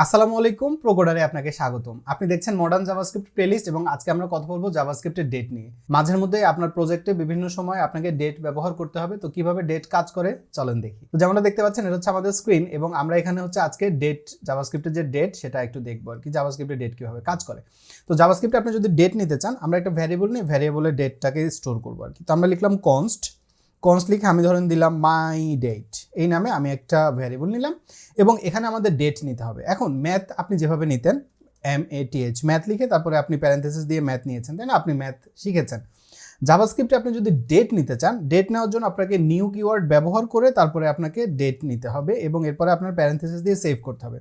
আসসালামু আলাইকুম, প্রোকোডারে আপনাকে স্বাগতম। আপনি দেখছেন মডার্ন জাভাস্ক্রিপ্ট প্লেলিস্ট এবং আজকে আমরা কথা বলবো জাভাস্ক্রিপ্টের ডেট নিয়ে। মাঝের মধ্যে আপনার প্রজেক্টে বিভিন্ন সময় আপনাকে ডেট ব্যবহার করতে হবে, তো কিভাবে ডেট কাজ করে চলেন দেখি। তো যেমনটা দেখতে পাচ্ছেন এটা হচ্ছে আমাদের স্ক্রিন এবং আমরা এখানে হচ্ছে আজকে ডেট জাভাস্ক্রিপ্টের যে ডেট সেটা একটু দেখবো আর কি, জাভাস্ক্রিপ্টের ডেট কিভাবে কাজ করে। তো জাভাস্ক্রিপ্টে আপনি যদি ডেট নিতে চান, আমরা একটা ভ্যারিয়েবল নিয়ে ভ্যারিয়েবলের ডেটটাকে স্টোর করবো আর কি। তো আমরা লিখলাম কনস্ট লিখে আমি ধরেন দিলাম মাই ডেট, এই নামে আমি একটা ভ্যারিয়েবল নিলাম এবং এখানে আমাদের ডেট নিতে হবে। এখন ম্যাথ আপনি যেভাবে নিতেন MATH ম্যাথ লিখে তারপরে আপনি প্যারেন্থেসিস দিয়ে ম্যাথ নিয়েছেন, তাই না? আপনি ম্যাথ শিখেছেন। জাভাস্ক্রিপ্টে আপনি যদি ডেট নিতে চান, ডেট নেওয়ার জন্য আপনাকে নিউ কিওয়ার্ড ব্যবহার করে তারপরে আপনাকে ডেট নিতে হবে এবং এরপরে আপনার প্যারেন্থেসিস দিয়ে সেভ করতে হবে।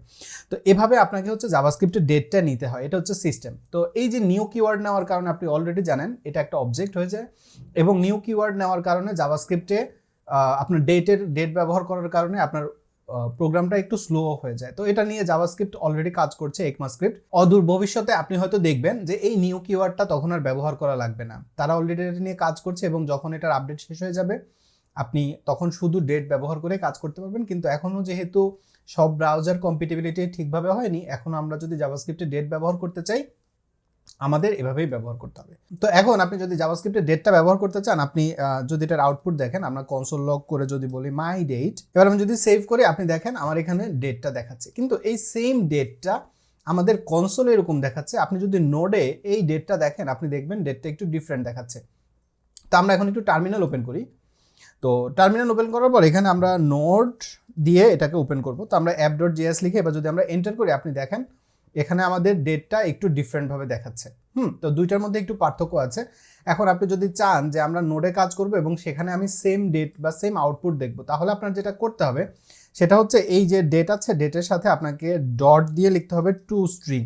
তো এভাবে আপনাকে হচ্ছে জাভাস্ক্রিপ্টে ডেটটা নিতে হয়, এটা হচ্ছে সিস্টেম। তো এই যে নিউ কিওয়ার্ড নেওয়ার কারণে আপনি অলরেডি জানেন এটা একটা অবজেক্ট হয়ে যায় এবং নিউ কিওয়ার্ড নেওয়ার কারণে জাভাস্ক্রিপ্টে আপনার ডেট ব্যবহার করার কারণে আপনার প্রোগ্রামটা একটু স্লো হয়ে যায়। তো এটা নিয়ে জাভাস্ক্রিপ্ট অলরেডি কাজ করছে, ECMAScript। অদূর ভবিষ্যতে আপনি হয়তো দেখবেন যে এই নিউ কিওয়ার্ডটা তখন আর ব্যবহার করা লাগবে না, তারা অলরেডি এটা নিয়ে কাজ করছে এবং যখন এটার আপডেট শেষ হয়ে যাবে আপনি তখন শুধু ডেট ব্যবহার করে কাজ করতে পারবেন। কিন্তু এখনও যেহেতু সব ব্রাউজার কম্পিটিবিলিটি ঠিকভাবে হয়নি, এখনও আমরা যদি জাভাস্ক্রিপ্টে ডেট ব্যবহার করতে চাই আমাদের এভাবেই ব্যবহার করতে হবে। তো এখন আপনি যদি জাভাস্ক্রিপ্টের ডেটটা ব্যবহার করতে চান, আপনি যদি এটার আউটপুট দেখেন, আমরা কনসোল লগ করে যদি বলি মাই ডেট, এবার আমি যদি সেভ করি আপনি দেখেন আমার এখানে ডেটটা দেখাচ্ছে, কিন্তু এই সেম ডেটটা আমাদের কনসোলে এরকম দেখাচ্ছে। আপনি যদি নোডে এই ডেটটা দেখেন আপনি দেখবেন ডেটটা একটু ডিফারেন্ট দেখাচ্ছে। তো আমরা এখন একটু টার্মিনাল ওপেন করি। তো টার্মিনাল ওপেন করার পর এখানে আমরা নোড দিয়ে এটাকে ওপেন করব। তো আমরা app.js লিখে এবার যদি আমরা এন্টার করি আপনি দেখেন এখানে আমাদের ডেটটা একটু ডিফারেন্টভাবে দেখাচ্ছে। তো দুইটার মধ্যে একটু পার্থক্য আছে। এখন আপনি যদি চান যে আমরা নোডে কাজ করব এবং সেখানে আমি সেম ডেট বা সেম আউটপুট দেখব, তাহলে আপনার যেটা করতে হবে সেটা হচ্ছে এই যে ডেট আছে, ডেটের সাথে আপনাকে ডট দিয়ে লিখতে হবে টু স্ট্রিং।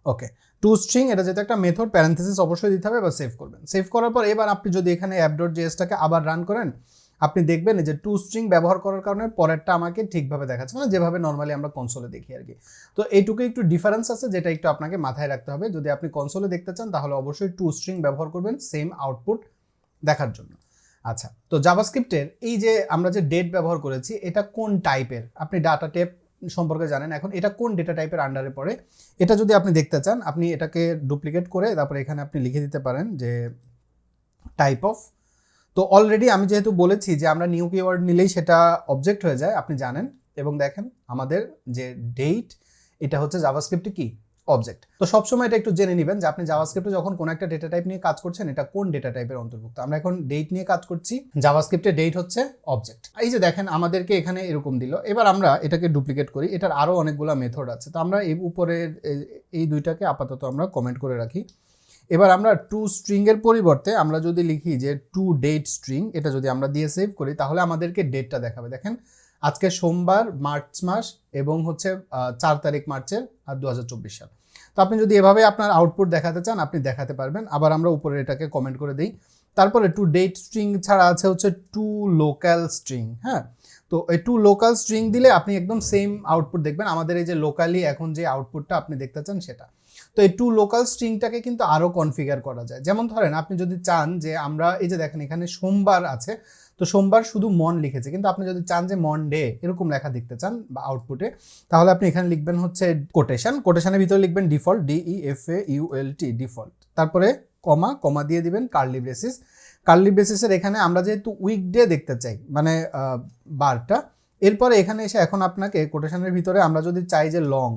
ওকে, টু স্ট্রিং এটা যেটা একটা মেথড, প্যারেন্থেসিস অবশ্যই দিতে হবে। এবার সেভ করবেন। সেভ করার পর এবার আপনি যদি এখানে app.js-টাকে আবার রান করেন আপনি দেখবেন যে টু স্ট্রিং ব্যবহার করার কারণে পরেরটা আমাকে ঠিকভাবে দেখাচ্ছে, মানে যেভাবে নর্মালি আমরা কনসোলে দেখি আর কি। তো এইটুকু একটু ডিফারেন্স আছে যেটা একটু আপনাকে মাথায় রাখতে হবে। যদি আপনি কনসোলে দেখতে চান তাহলে অবশ্যই টু স্ট্রিং ব্যবহার করবেন সেম আউটপুট দেখার জন্য। আচ্ছা, তো জাভাস্ক্রিপ্টের এই যে আমরা যে ডেট ব্যবহার করেছি এটা কোন টাইপের, আপনি ডাটা টাইপ সম্পর্কে জানেন। এখন এটা কোন ডেটা টাইপের আন্ডারে পড়ে এটা যদি আপনি দেখতে চান, আপনি এটাকে ডুপ্লিকেট করে তারপরে এখানে আপনি লিখে দিতে পারেন যে টাইপ অফ। তো অলরেডি আমি যেহেতু বলেছি যে আমরা নিউ কিওয়ার্ড নিলেই সেটা অবজেক্ট হয়ে যায়, আপনি জানেন। এবং দেখেন আমাদের যে ডেট এটা হচ্ছে জাভাস্ক্রিপ্টে কি অবজেক্ট। তো সবসময় এটা একটু জেনে নেবেন যে আপনি জাভাস্ক্রিপ্টে যখন কোন একটা ডেটা টাইপ নিয়ে কাজ করছেন এটা কোন ডেটা টাইপের অন্তর্ভুক্ত। আমরা এখন ডেট নিয়ে কাজ করছি, জাভাস্ক্রিপ্টে ডেট হচ্ছে অবজেক্ট। এই যে দেখেন আমাদেরকে এখানে এরকম দিল। এবার আমরা এটাকে ডুপ্লিকেট করি, এটার আরও অনেকগুলো মেথড আছে। তো আমরা এই উপরের এই দুইটাকে আপাতত আমরা কমেন্ট করে রাখি। এবার আমরা টু স্ট্রিংয়ের পরিবর্তে আমরা যদি লিখি যে টু ডেট স্ট্রিং, এটা যদি আমরা দিয়ে সেভ করি তাহলে আমাদেরকে ডেটটা দেখাবে। দেখেন আজকে সোমবার, মার্চ মাস এবং হচ্ছে 4 তারিখ মার্চের আর 2024 সাল। তো আপনি যদি এভাবে আপনার আউটপুট দেখাতে চান আপনি দেখাতে পারবেন। আবার আমরা উপরে এটাকে কমেন্ট করে দিই। তারপরে টু ডেট স্ট্রিং ছাড়া আছে হচ্ছে টু লোকাল স্ট্রিং। হ্যাঁ, তো এই টু লোকাল স্ট্রিং দিলে আপনি একদম সেম আউটপুট দেখবেন। আমাদের এই যে লোকালি এখন যে আউটপুটটা আপনি দেখতে চান সেটা। তো এই টু লোকাল স্ট্রিংটাকে কিন্তু আরও কনফিগার করা যায়। যেমন ধরেন আপনি যদি চান যে আমরা এই যে দেখেন এখানে সোমবার আছে, তো সোমবার শুধু মন লিখেছে, কিন্তু আপনি যদি চান যে মনডে এরকম লেখা দেখতে চান বা আউটপুটে, তাহলে আপনি এখানে লিখবেন হচ্ছে কোটেশনের ভিতরে লিখবেন ডিফল্ট, DEFAULT ডিফল্ট, তারপরে কমা দিয়ে দিবেন কার্লি ব্রেসিসের এখানে আমরা যেহেতু উইকডে দেখতে চাই মানে বারটা, এরপরে এখানে এসে এখন আপনাকে কোটেশনের ভিতরে আমরা যদি চাই যে লং,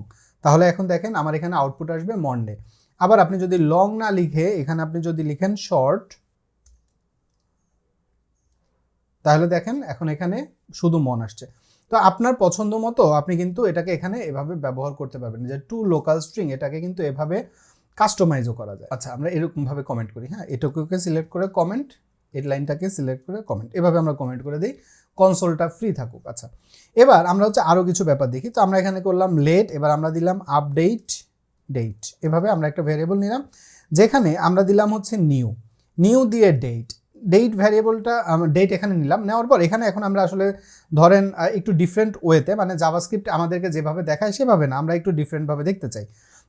তাহলে এখন দেখেন আমার এখানে আউটপুট আসবে মনডে। আবার আপনি যদি লং না লিখে এখানে আপনি যদি লিখেন শর্ট, তাহলে দেখেন এখন এখানে শুধু মন আসছে। তো আপনার পছন্দ মতো আপনি কিন্তু এটাকে এখানে এভাবে ব্যবহার করতে পারবেন যে টু লোকাল স্ট্রিং, এটাকে কিন্তু এভাবে কাস্টমাইজও করা যায়। আচ্ছা, আমরা এরকমভাবে কমেন্ট করি। হ্যাঁ, এটুকুকে সিলেক্ট করে কমেন্ট, এই লাইনটাকে সিলেক্ট করে কমেন্ট, এভাবে আমরা কমেন্ট করে দিই, কনসোলটা ফ্রি থাকুক। আচ্ছা, এবার আমরা হচ্ছে আরও কিছু ব্যাপার দেখি। তো আমরা এখানে করলাম লেট, এবার আমরা দিলাম আপডেট ডেট। এভাবে আমরা একটা ভ্যারিয়েবল নিলাম যেখানে আমরা দিলাম হচ্ছে নিউ দিয়ে ডেট ভ্যারিয়েবলটা ডেট এখানে নিলাম। নেওয়ার পর এখানে এখন আমরা আসলে ধরেন একটু ডিফারেন্ট ওয়েতে, মানে জাভাস্ক্রিপ্ট আমাদেরকে যেভাবে দেখায় সেভাবে না, আমরা একটু ডিফারেন্টভাবে দেখতে চাই।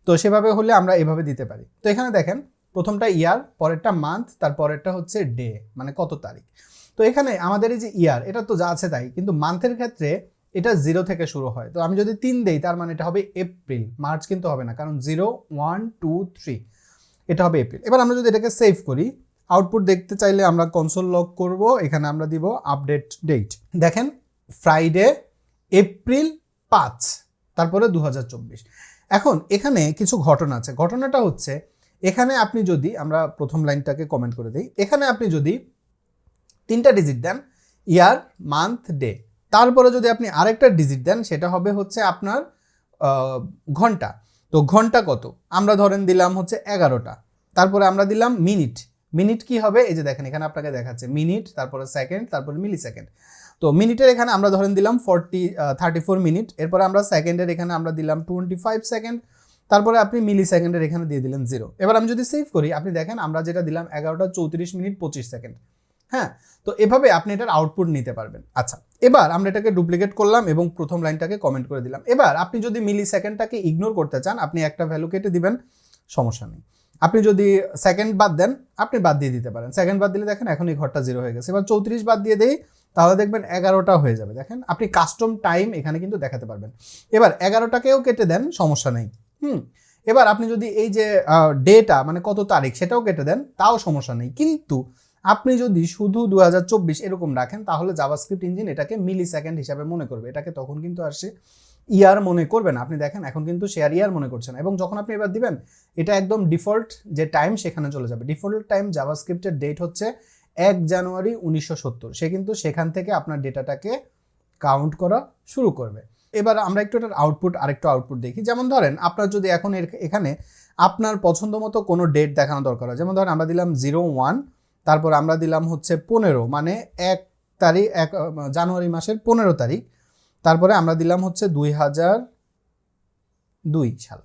তো সেভাবে হলে আমরা এভাবে দিতে পারি। তো এখানে দেখেন প্রথমটা ইয়ার, পরেরটা মান্থ, তারপরেরটা হচ্ছে ডে মানে কত তারিখ। তো এখানে আমাদের এই যে ইয়ার এটা তো যা আছে তাই, কিন্তু মান্থের ক্ষেত্রে এটা 0 থেকে শুরু হয়। তো আমি যদি 3 দেই তার মানে এটা হবে এপ্রিল, মার্চ কিন্তু হবে না, কারণ 0 1 2 3 এটা হবে এপ্রিল। এবার আমরা যদি এটাকে সেভ করি, আউটপুট দেখতে চাইলে আমরা কনসোল লগ করব, এখানে আমরা দিব আপডেট ডেট। দেখেন ফ্রাইডে এপ্রিল 5 তারপরে 2024। এখন এখানে কিছু ঘটনা আছে। ঘটনাটা হচ্ছে এখানে আপনি যদি, আমরা প্রথম লাইনটাকে কমেন্ট করে দিই, এখানে আপনি যদি 3টা ডিজিট দেন, ইয়ার মান্থ ডে, তারপরে যদি আপনি আরেকটা ডিজিট দেন সেটা হবে হচ্ছে আপনার ঘন্টা। তো ঘন্টা কত, আমরা ধরেন দিলাম হচ্ছে 11টা, তারপরে আমরা দিলাম মিনিট। মিনিট কি হবে, এই যে দেখেন এখানে আপনাকে দেখাচ্ছে মিনিট, তারপরে সেকেন্ড, তারপরে মিলি সেকেন্ড। তো মিনিটের এখানে আমরা ধরেন দিলাম 34 মিনিট, এরপরে আমরা সেকেন্ডের এখানে আমরা দিলাম 25 সেকেন্ড, তারপরে আপনি মিলি সেকেন্ডের এখানে দিয়ে দিলেন 0। এবার আমি যদি সেভ করি, আপনি দেখেন আমরা যেটা দিলাম 11টা 34 মিনিট 25 সেকেন্ড। হ্যাঁ, তো এভাবে আপনি এটার আউটপুট নিতে পারবেন। আচ্ছা, এবার আমরা এটাকে ডুপ্লিকেট করলাম এবং প্রথম লাইনটাকে কমেন্ট করে দিলাম। এবার আপনি যদি মিলি সেকেন্ডটাকে ইগনোর করতে চান, আপনি একটা ভ্যালু কেটে দিবেন, সমস্যা নেই। আপনি যদি সেকেন্ড বাদ দেন, আপনি বাদ দিয়ে দিতে পারেন। সেকেন্ড বাদ দিলে দেখেন এখন এই ঘরটা 0 হয়ে গেছে। এবার 34 বাদ দিয়ে দেই, তাহলে দেখবেন 11টা হয়ে যাবে। দেখেন আপনি কাস্টম টাইম এখানে কিন্তু দেখাতে পারবেন। এবার 11টাকেও কেটে দেন, সমস্যা নেই। এবার আপনি যদি এই যে ডেটা মানে কত তারিখ সেটাও কেটে দেন, তাও সমস্যা নেই। কিন্তু আপনি যদি শুধু 2024 এরকম রাখেন, তাহলে জাভাস্ক্রিপ্ট ইঞ্জিন এটাকে মিলি সেকেন্ড হিসাবে মনে করবে, এটাকে তখন কিন্তু আর সে ইয়ার মনে করবে না। আপনি দেখেন এখন কিন্তু সে আর ইয়ার মনে করছে না। এবং যখন আপনি এবার দিবেন, এটা একদম ডিফল্ট যে টাইম সেখানে চলে যাবে। ডিফল্ট টাইম জাভাস্ক্রিপ্টের ডেট হচ্ছে 1 জানুয়ারি 1970। সে কিন্তু সেখান থেকে আপনার ডেটাটাকে কাউন্ট করা শুরু করবে। এবার আমরা একটু এটার আরেকটু আউটপুট দেখি। যেমন ধরেন আপনার যদি এখন এখানে আপনার পছন্দ মতো কোনো ডেট দেখানো দরকার হয়, যেমন ধরেন আমরা দিলাম 01, তারপর আমরা দিলাম হচ্ছে 15 মানে 1 তারিখ, 1 জানুয়ারি মাসের 15 তারিখ, তারপরে আমরা দিলাম হচ্ছে 2002 সাল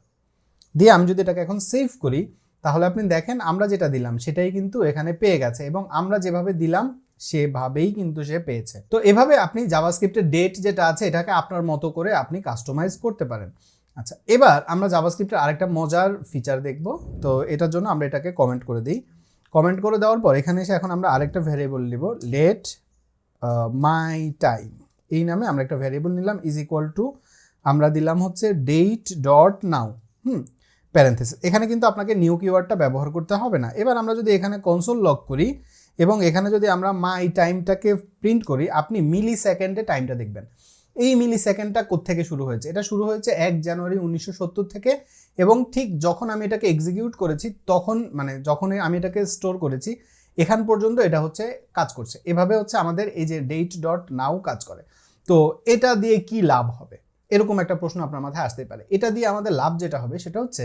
দিয়ে। আমি যদি এটাকে এখন সেভ করি, তাহলে আপনি দেখেন আমরা যেটা দিলাম সেটাই কিন্তু এখানে পেয়ে গেছে, এবং আমরা যেভাবে দিলাম সেভাবেই কিন্তু সে পেয়েছে। তো এভাবে আপনি জাভাস্ক্রিপ্টের ডেট যেটা আছে এটাকে আপনার মতো করে আপনি কাস্টমাইজ করতে পারেন। আচ্ছা, এবার আমরা জাভাস্ক্রিপ্টের আরেকটা মজার ফিচার দেখব। তো এটার জন্য আমরা এটাকে কমেন্ট করে দিই। কমেন্ট করে দেওয়ার পর এখানে এসে এখন আমরা আরেকটা ভ্যারিয়েবল নিব, লেট মাই টাইম, এই নামে আমরা একটা ভ্যারিয়েবল নিলাম, ইজ ইকুয়াল টু আমরা দিলাম হচ্ছে ডেট ডট নাও প্যারেন্থেসিস। এখানে কিন্তু আপনাকে নিউ কিওয়ার্ডটা ব্যবহার করতে হবে না। এবার আমরা যদি এখানে কনসোল লগ করি এবং এখানে যদি আমরা মাই টাইমটাকে প্রিন্ট করি, আপনি মিলি সেকেন্ডে টাইমটা দেখবেন। এই মিলি সেকেন্ডটা কোত্থেকে শুরু হয়েছে, এটা শুরু হয়েছে 1 জানুয়ারি 1970 থেকে, এবং ঠিক যখন আমি এটাকে এক্সিকিউট করেছি তখন, মানে যখন আমি এটাকে স্টোর করেছি এখান পর্যন্ত এটা হচ্ছে কাজ করছে। এভাবে হচ্ছে আমাদের এই যে ডেট ডট নাও কাজ করে। তো এটা দিয়ে কি লাভ হবে, এরকম একটা প্রশ্ন আপনার মাথায় আসতেই পারে। এটা দিয়ে আমাদের লাভ যেটা হবে সেটা হচ্ছে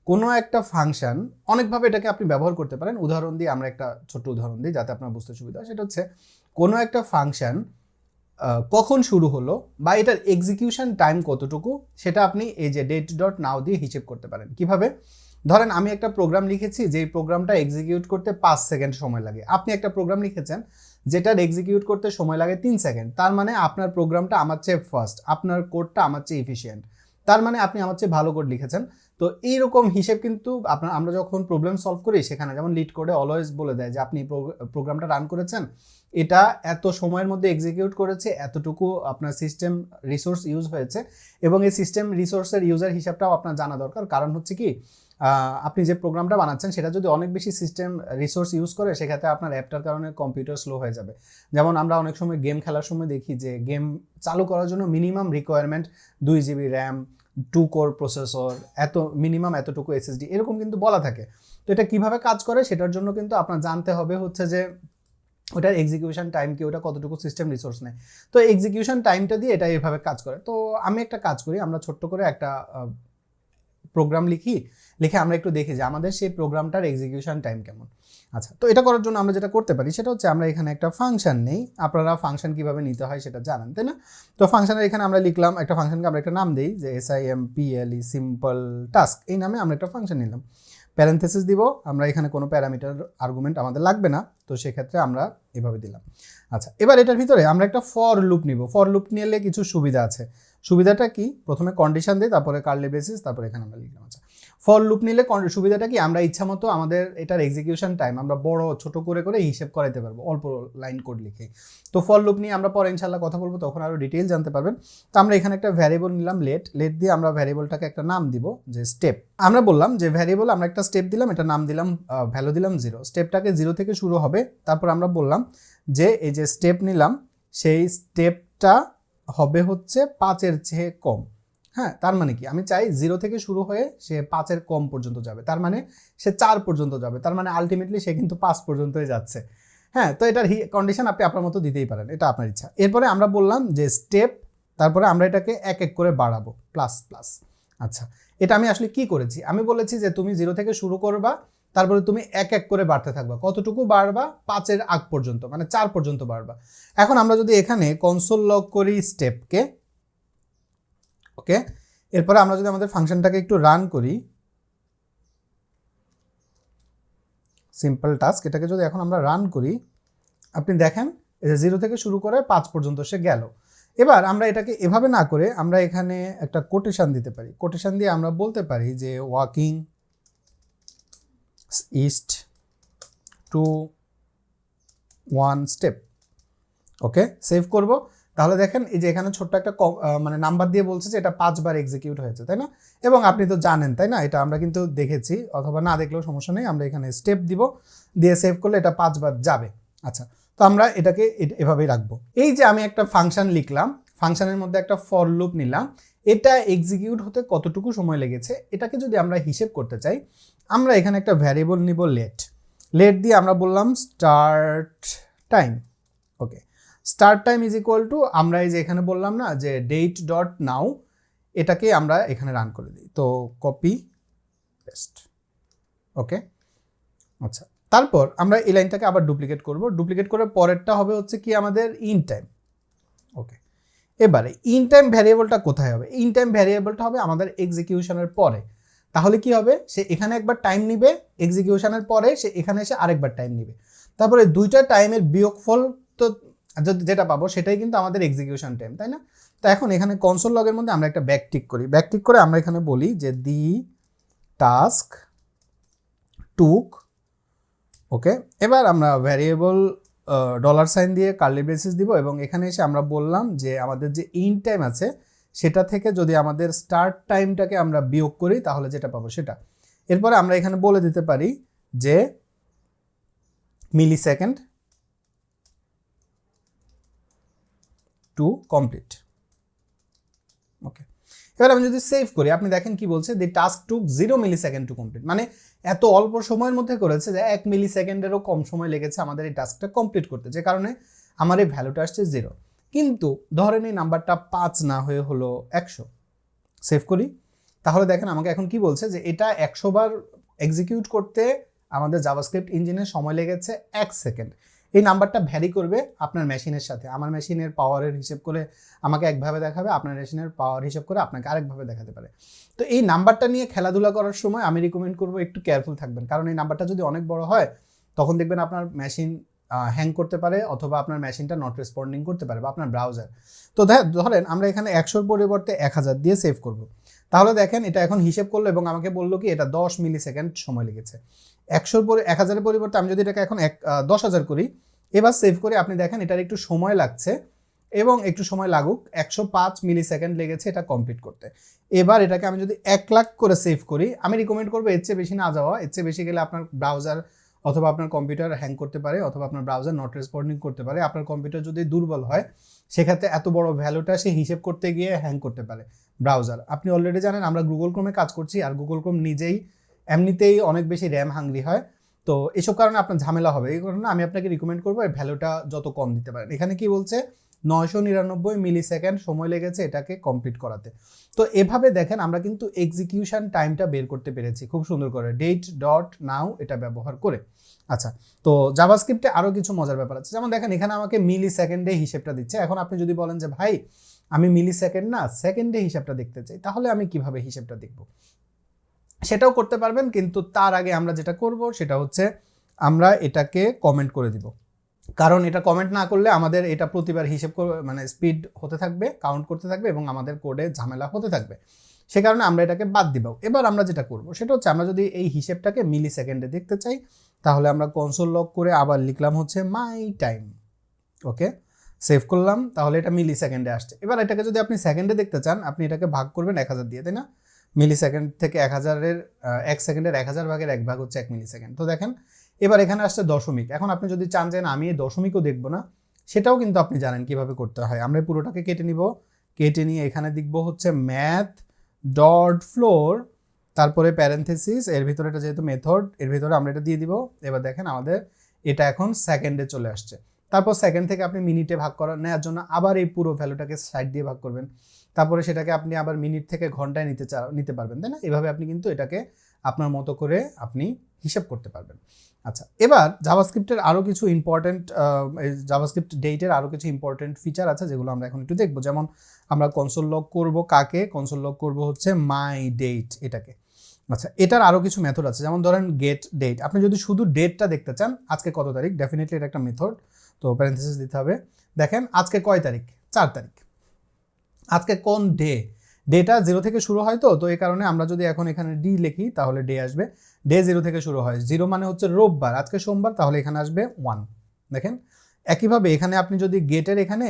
কোনো একটা ফাংশন, অনেকভাবে এটাকে আপনি ব্যবহার করতে পারেন। উদাহরণ দিয়ে আমরা একটা ছোট্ট উদাহরণ দিই যাতে আপনার বুঝতে সুবিধা হয়। সেটা হচ্ছে কোনো একটা ফাংশন কখন শুরু হলো বা এটার এক্সিকিউশন টাইম কতটুকু, সেটা আপনি এই যে ডেট ডট নাও দিয়ে হিসেব করতে পারেন। কিভাবে, ধরেন আমি একটা প্রোগ্রাম লিখেছি যেই প্রোগ্রামটা এক্সিকিউট করতে 5 সেকেন্ড সময় লাগে। আপনি একটা প্রোগ্রাম লিখেছেন যেটার এক্সিকিউট করতে সময় লাগে 3 সেকেন্ড। তার মানে আপনার প্রোগ্রামটা আমার চেয়ে ফাস্ট, আপনার কোডটা আমার চেয়ে এফিশিয়েন্ট, তার মানে আপনি আমার চেয়ে ভালো কোড লিখেছেন। তো এইরকম হিসেব কিন্তু আমরা যখন প্রবলেম সলভ করি সেখানে যেমন লিড কোডে অলওয়েজ বলে দেয় যে আপনি প্রোগ্রামটা রান করেছেন, এটা এত সময়ের মধ্যে এক্সিকিউট করেছে, এতটুকু আপনার সিস্টেম রিসোর্স ইউজ হয়েছে, এবং এই সিস্টেম রিসোর্সের ইউজার হিসাবটাও আপনার জানা দরকার। কারণ হচ্ছে কি, আপনি যে প্রোগ্রামটা বানাচ্ছেন সেটা যদি অনেক বেশি সিস্টেম রিসোর্স ইউজ করে, সেক্ষেত্রে আপনার অ্যাপটার কারণে কম্পিউটার স্লো হয়ে যাবে। যেমন আমরা অনেক সময় গেম খেলার সময় দেখি যে গেম চালু করার জন্য minimum requirement 2 GB RAM, 2 core processor, minimum এতটুকু এসএসডি, এরকম কিন্তু বলা থাকে। তো এটা কিভাবে কাজ করে সেটার জন্য কিন্তু আপনার জানতে হবে হচ্ছে যে ওটার এক্সিকিউশন টাইম কি, ওটা কতটুকু সিস্টেম রিসোর্স নেয়। তো এক্সিকিউশন টাইমটা দিয়ে এটা এভাবে কাজ করে। তো আমি একটা কাজ করি, আমরা ছোট্ট করে একটা প্রোগ্রাম লিখে আমরা একটু দেখি যে আমাদের সেই প্রোগ্রামটার এক্সিকিউশন টাইম কেমন। আচ্ছা, তো এটা করার জন্য আমরা যেটা করতে পারি সেটা হচ্ছে আমরা এখানে একটা ফাংশন নেই। আপনারা ফাংশন কিভাবে নিতে হয় সেটা জানেন, তাই না? তো ফাংশনের এখানে আমরা লিখলাম একটা ফাংশনকে আমরা একটা নাম দিই যে simple সিম্পল টাস্ক, এই নামে আমরা একটা ফাংশন নিলাম। প্যারেন্থেসিস দিব, আমরা এখানে কোনো প্যারামিটার আর্গুমেন্ট আমাদের লাগবে না, তো সেক্ষেত্রে আমরা এভাবে দিলাম। আচ্ছা, এবার এটার ভিতরে আমরা একটা ফর লুপ নিব। ফর লুপ নিলে কিছু সুবিধা আছে। সুবিধাটা কি, প্রথমে কন্ডিশন দিই, তারপরে কার্লি ব্রেসেস, তারপরে এখানে আমরা লিখলাম। আচ্ছা, ফর লুপ নিলে সুবিধাটা কি, আমরা ইচ্ছা মতো আমাদের এটার এক্সিকিউশন টাইম আমরা বড় ছোট করে করে হিসেব করাইতে পারবো অল্প লাইন কোড লিখে। তো ফর লুপ নিয়ে আমরা পরে ইনশাল্লাহ কথা বলবো, তখন আরও ডিটেইল জানতে পারবেন। তো আমরা এখানে একটা ভ্যারিয়েবল নিলাম লেট দিয়ে আমরা ভ্যারিয়েবলটাকে একটা নাম দিব যে স্টেপ। আমরা বললাম যে ভ্যারিয়েবল আমরা একটা স্টেপ দিলাম, এটা নাম দিলাম, ভ্যালু দিলাম 0, স্টেপটাকে 0 থেকে শুরু হবে। তারপর আমরা বললাম যে এই যে স্টেপ নিলাম সেই স্টেপটা হবে হচ্ছে 5-এর চেয়ে কম। হ্যাঁ, তার মানে কি, আমি চাই 0 থেকে শুরু হয়ে সে 5-এর কম পর্যন্ত যাবে, তার মানে সে 4 পর্যন্ত যাবে, তার মানে আলটিমেটলি সে কিন্তু 5 পর্যন্তই যাচ্ছে। হ্যাঁ, তো এটার কন্ডিশন আপনি আপনার মতো দিতেই পারেন, এটা আপনার ইচ্ছা। এরপরে আমরা বললাম যে স্টেপ, তারপরে আমরা এটাকে এক এক করে বাড়াবো প্লাস প্লাস। আচ্ছা, এটা আমি আসলে কি করেছি, আমি বলেছি যে তুমি 0 থেকে শুরু করবা, তারপরে তুমি এক এক করে বাড়তে থাকবা, কতটুকু বাড়বা, 5-এর আগ পর্যন্ত, মানে 4 পর্যন্ত বাড়বা। এখন আমরা যদি এখানে কনসোল লগ করি স্টেপকে, ওকে, এরপরে আমরা যদি আমাদের ফাংশনটাকে একটু রান করি, সিম্পল টাস্ক, এটাকে যদি এখন আমরা রান করি, আপনি দেখেন 0 থেকে শুরু করে 5 পর্যন্ত সে গেল। এবার আমরা এটাকে এভাবে না করে আমরা এখানে একটা কোটেশন দিতে পারি। কোটেশন দিয়ে আমরা বলতে পারি যে ওয়াকিং ইস্ট টু 1 স্টেপ। ওকে, সেভ করব। তাহলে দেখেন এই যে এখানে ছোট্ট একটা মানে নাম্বার দিয়ে বলছে যে এটা 5 বার এক্সিকিউট হয়েছে, তাই না? এবং আপনি তো জানেন, তাই না, এটা আমরা কিন্তু দেখেছি, অথবা না দেখলেও সমস্যা নেই, আমরা এখানে স্টেপ দিব, দিয়ে সেভ করলে এটা 5 বার যাবে। আচ্ছা, তো আমরা এটাকে এভাবেই রাখবো। এই যে আমি একটা ফাংশন লিখলাম, ফাংশনের মধ্যে একটা ফর লুপ নিলাম, এটা এক্সিকিউট হতে কতটুকু সময় লেগেছে এটাকে যদি আমরা হিসেব করতে চাই, আমরা এখানে একটা ভ্যারিয়েবল নিব লেট দিয়ে আমরা বললাম start time. Okay, start time is equal to, আমরা এই যে এখানে বললাম না যে ডেট ডট নাও, এটাকে আমরা এখানে রান করে দিই। তো কপি পেস্ট। ওকে, আচ্ছা, তারপর আমরা এই লাইনটাকে আবার ডুপ্লিকেট করব, ডুপ্লিকেট করে পরেরটা হবে হচ্ছে কি আমাদের ইন টাইম। ওকে, এবারে ইন টাইম ভ্যারিয়েবলটা কোথায় হবে? ইন টাইম ভ্যারিয়েবলটা হবে আমাদের এক্সিকিউশনের পরে। তাহলে কি হবে, সে এখানে একবার টাইম নিবে, এক্সিকিউশনের পরে সে এখানে এসে আরেকবার টাইম নিবে, তারপরে দুইটা টাইমের বিয়োগফল তো যেটা পাবো সেটাই কিন্তু আমাদের এক্সিকিউশন টাইম, তাই না? তো এখন এখানে কনসোল লগের মধ্যে আমরা একটা ব্যাকটিক করি, ব্যাকটিক করে আমরা এখানে বলি যে দি টাস্ক টুক। ওকে, এবার আমরা ভ্যারিয়েবল $সাইন দিয়ে কার্লি ব্রেসেস দিব, এবং এখানে এসে আমরা বললাম যে আমাদের যে ইন টাইম আছে সেটা থেকে যদি আমাদের স্টার্ট টাইমটাকে আমরা বিয়োগ করি তাহলে যেটা পাবো সেটা। এরপরে আমরা এখানে বলে দিতে পারি যে millisecond to complete. Okay, এবার আমি যদি সেভ করি, আপনি দেখেন কি বলছে, the task took 0 millisecond to complete, মানে এত অল্প সময়ের মধ্যে করেছে যে 1 মিলি সেকেন্ডেরও কম সময় লেগেছে আমাদের এই টাস্কটা কমপ্লিট করতে, যে কারণে আমার এই ভ্যালুটা আসছে 0। কিন্তু ধরেন এই নাম্বারটা 5 না হয়ে হলো 100, সেভ করি, তাহলে দেখেন আমাকে এখন কি বলছে যে এটা 100 বার এক্সিকিউট করতে আমাদের জাভাস্ক্রিপ্ট ইঞ্জিনের সময় লেগেছে 1 সেকেন্ড। এই নাম্বারটা ভ্যারি করবে আপনার মেশিনের সাথে, আমার মেশিনের পাওয়ারের হিসেব করে আমাকে একভাবে দেখাবে, আপনার মেশিনের পাওয়ার হিসেব করে আপনাকে আরেকভাবে দেখাতে পারে। তো এই নাম্বারটা নিয়ে খেলাধুলা করার সময় আমি রিকমেন্ড করবো একটু কেয়ারফুল থাকবেন, কারণ এই নাম্বারটা যদি অনেক বড় হয় তখন দেখবেন আপনার মেশিন হ্যাং করতে পারে, অথবা আপনার মেশিনটা নট রেসপন্ডিং করতে পারে, বা আপনার ব্রাউজার। তো ধরেন আমরা এখানে 100-র পরিবর্তে 1000 দিয়ে সেভ করব, তাহলে দেখেন এটা এখন হিসেব করলো এবং আমাকে বললো কি এটা 10 মিলি সেকেন্ড সময় লেগেছে। 1000-এর পরিবর্তে আমি যদি এটাকে এখন 10,000 করি, এবার সেভ করে আপনি দেখেন এটার একটু সময় লাগছে, এবং একটু সময় লাগুক, 105 মিলি সেকেন্ড লেগেছে এটা কমপ্লিট করতে। এবার এটাকে আমি যদি 1 লাখ করে সেভ করি, আমি রিকমেন্ড করবো এর চেয়ে বেশি না যাওয়া, এর চেয়ে বেশি গেলে আপনার ব্রাউজার অথবা আপনার কম্পিউটার হ্যাং করতে পারে, অথবা আপনার ব্রাউজার নট রেসপন্ডিং করতে পারে। আপনার কম্পিউটার যদি দুর্বল হয় সেক্ষেত্রে এত বড় ভ্যালুটা সে হিসেব করতে গিয়ে হ্যাং করতে পারে ব্রাউজার। আপনি অলরেডি জানেন আমরা গুগল ক্রোমে কাজ করছি, আর গুগল ক্রোম নিজেই এমনিতেই অনেক বেশি র্যাম হাংরি হয়, তো এসব কারণে আপনার ঝামেলা হবে। এই কারণে আমি আপনাকে রিকমেন্ড করবো এই ভ্যালুটা যত কম দিতে পারেন। এখানে কি বলছে 999 মিলি সেকেন্ড সময় লেগেছে এটাকে কমপ্লিট করাতে। তো এভাবে দেখেন আমরা কিন্তু এক্সিকিউশন টাইমটা বের করতে পেরেছি খুব সুন্দর করে, ডেট ডট নাও এটা ব্যবহার করে। আচ্ছা, তো জাভাস্ক্রিপ্টে আরও কিছু মজার ব্যাপার আছে, যেমন দেখেন এখানে আমাকে মিলি সেকেন্ডে হিসেবটা দিচ্ছে। এখন আপনি যদি বলেন যে ভাই আমি মিলি সেকেন্ড না সেকেন্ডে হিসাবটা দেখতে চাই, তাহলে আমি কিভাবে হিসেবটা দেখব? সেটাও করতে পারবেন, কিন্তু তার আগে আমরা যেটা করব সেটা হচ্ছে আমরা এটাকে কমেন্ট করে দিব। কারণ এটা কমেন্ট না করলে আমাদের এটা প্রতিবার হিসেব মানে স্পিড হতে থাকবে, কাউন্ট করতে থাকবে এবং আমাদের কোডে ঝামেলা হতে থাকবে। সে কারণে আমরা এটাকে বাদ দিব। এবার আমরা যেটা করব সেটা হচ্ছে আমরা যদি এই হিসেবটাকে মিলি সেকেন্ডে দেখতে চাই তাহলে আমরা কনসোল লক করে আবার লিখলাম হচ্ছে মাই টাইম। ওকে, সেভ করলাম, তাহলে এটা মিলি সেকেন্ডে আসছে। এবার এটাকে যদি আপনি সেকেন্ডে দেখতে চান আপনি এটাকে ভাগ করবেন 1000 দিয়ে, তাই না? মিলি সেকেন্ড থেকে 1000-এর 1 সেকেন্ডের 1000 ভাগের 1 ভাগ হচ্ছে 1 মিলি সেকেন্ড। তো দেখেন এবার এখানে আসছে দশমিক। এখন আপনি যদি চান যে না আমি এই দশমিকও দেখবো না, সেটাও কিন্তু আপনি জানেন কিভাবে করতে হয়। আমরা পুরোটাকে কেটে নিব, কেটে নিয়ে এখানে লিখবো হচ্ছে ম্যাথ ডট ফ্লোর, তারপরে প্যারেনথেসিস, এর ভিতরে এটা যেহেতু মেথড এর ভিতরে আমরা এটা দিয়ে দিব। এবার দেখেন আমাদের এটা এখন সেকেন্ডে চলে আসছে। তারপর সেকেন্ড থেকে আপনি মিনিটে ভাগ করা নেওয়ার জন্য আবার এই পুরো ভ্যালুটাকে সাইড দিয়ে ভাগ করবেন, তারপরে সেটাকে আপনি আবার মিনিট থেকে ঘন্টায় নিতে পারবেন, তাই না? এভাবে আপনি কিন্তু এটাকে আপনার মতো করে আপনি হিসাব করতে পারবেন। আচ্ছা, এবার জাভাস্ক্রিপ্টের আরও কিছু ইম্পর্টেন্ট জাভাস্ক্রিপ্ট ডেটের আরও কিছু ইম্পর্টেন্ট ফিচার আছে যেগুলো আমরা এখন একটু দেখবো। যেমন আমরা কনসোল লক করব কাকে? কনসোল লক করব হচ্ছে মাই ডেট এটাকে। আচ্ছা, এটার আরও কিছু মেথড আছে, যেমন ধরেন গেট ডেট। আপনি যদি শুধু ডেটটা দেখতে চান আজকে কত তারিখ, ডেফিনেটলি এটা একটা মেথড, তো প্যারেনথেসিস দিতে হবে। দেখেন আজকে কয় তারিখ? 4 তারিখ। আজকে কোন ডে? ডেটা 0 থেকে শুরু হয়, তো এই কারণে আমরা যদি এখন এখানে ডি লিখি তাহলে ডে আসবে। ডে 0 থেকে শুরু হয়, 0 মানে হচ্ছে রোববার, আজকে সোমবার, তাহলে এখানে আসবে 1। দেখেন একইভাবে এখানে আপনি যদি গেটের এখানে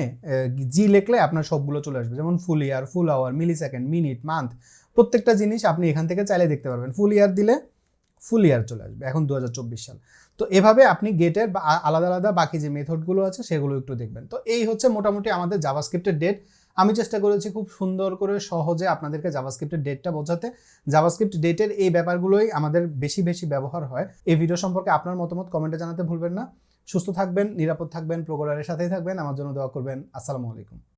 জি লিখলে আপনার সবগুলো চলে আসবে, যেমন ফুল ইয়ার, ফুল আওয়ার, মিলি সেকেন্ড, মিনিট, মান্থ, প্রত্যেকটা জিনিস আপনি এখান থেকে চাইলে দেখতে পারবেন। ফুল ইয়ার দিলে ফুল ইয়ার চলে আসবে, এখন 2024 সাল। তো এভাবে আপনি গেটের আলাদা আলাদা বাকি যে মেথডগুলো আছে সেগুলো একটু দেখবেন। তো এই হচ্ছে মোটামুটি আমাদের জাভাস্ক্রিপ্টের ডেট। আমি চেষ্টা করেছি খুব সুন্দর করে সহজে আপনাদেরকে জাভাস্ক্রিপ্টের ডেটটা বোঝাতে। জাভাস্ক্রিপ্ট ডেটের এই ব্যাপারগুলোই আমাদের বেশি বেশি ব্যবহার হয়। এই ভিডিও সম্পর্কে আপনার মতামত কমেন্টে জানাতে ভুলবেন না। সুস্থ থাকবেন, নিরাপদ থাকবেন, প্রোকোডারের সাথেই থাকবেন, আমার জন্য দোয়া করবেন। আসসালামু আলাইকুম।